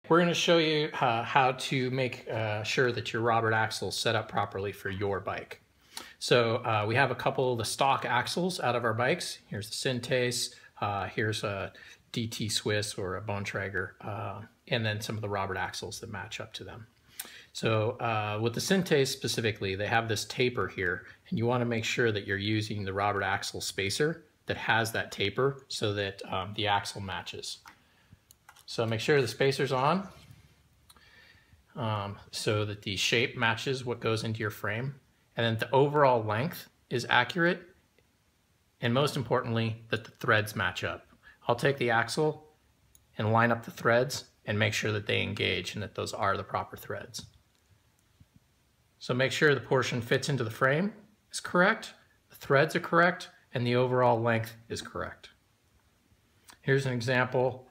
We're going to show you how to make sure that your Robert axle is set up properly for your bike. So we have a couple of the stock axles out of our bikes. Here's the Syntace, here's a DT Swiss or a Bontrager, and then some of the Robert axles that match up to them. So with the Syntace specifically, they have this taper here, and you want to make sure that you're using the Robert axle spacer that has that taper so that the axle matches. So make sure the spacer's on so that the shape matches what goes into your frame, and then the overall length is accurate, and most importantly, that the threads match up. I'll take the axle and line up the threads and make sure that they engage and that those are the proper threads. So make sure the portion fits into the frame is correct, the threads are correct, and the overall length is correct. Here's an example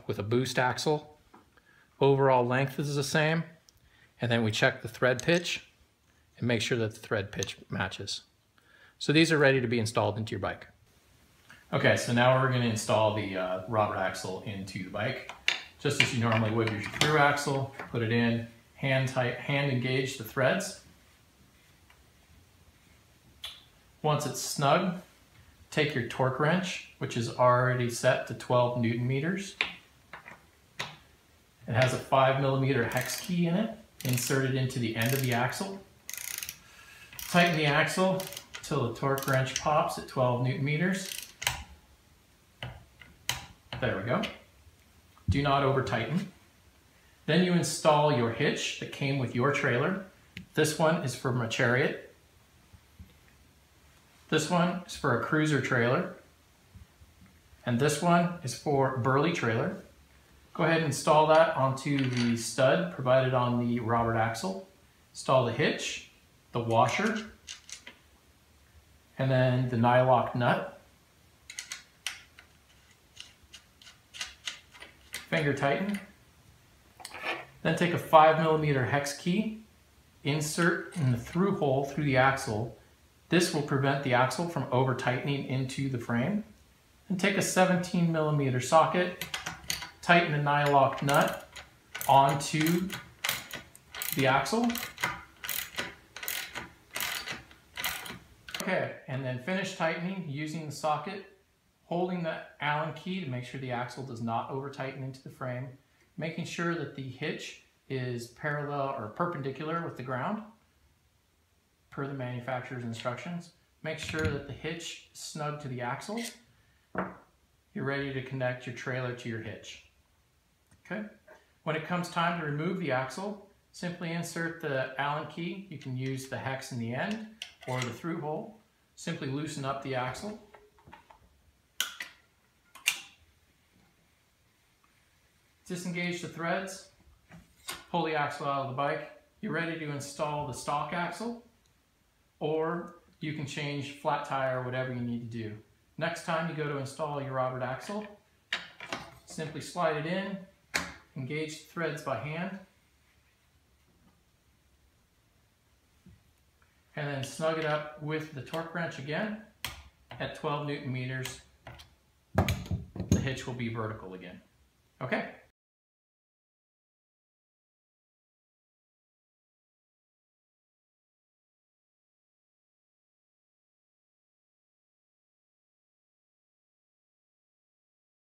with a boost axle. Overall length is the same, and then we check the thread pitch and make sure that the thread pitch matches. So these are ready to be installed into your bike. Okay, so now we're going to install the Robert axle into the bike. Just as you normally would your through axle, put it in, hand engage the threads. Once it's snug, take your torque wrench, which is already set to 12 Newton meters. It has a 5mm hex key in it, inserted into the end of the axle. Tighten the axle until the torque wrench pops at 12 Newton meters. There we go. Do not over tighten. Then you install your hitch that came with your trailer. This one is from a Chariot. This one is for a Croozer trailer. And this one is for a Burley trailer. Go ahead and install that onto the stud provided on the Robert axle. Install the hitch, the washer, and then the nylock nut. Finger tighten. Then take a 5mm hex key, insert in the through hole through the axle. This will prevent the axle from over tightening into the frame. And take a 17mm socket, tighten the nylock nut onto the axle. Okay, and then finish tightening using the socket, holding the Allen key to make sure the axle does not over tighten into the frame, making sure that the hitch is parallel or perpendicular with the ground per the manufacturer's instructions. Make sure that the hitch is snug to the axle. You're ready to connect your trailer to your hitch. Okay. When it comes time to remove the axle, simply insert the Allen key. You can use the hex in the end or the through hole. Simply loosen up the axle. Disengage the threads. Pull the axle out of the bike. You're ready to install the stock axle, or you can change flat tire or whatever you need to do. Next time you go to install your Robert axle, simply slide it in, engage the threads by hand, and then snug it up with the torque wrench again at 12 Newton meters. The hitch will be vertical again. Okay.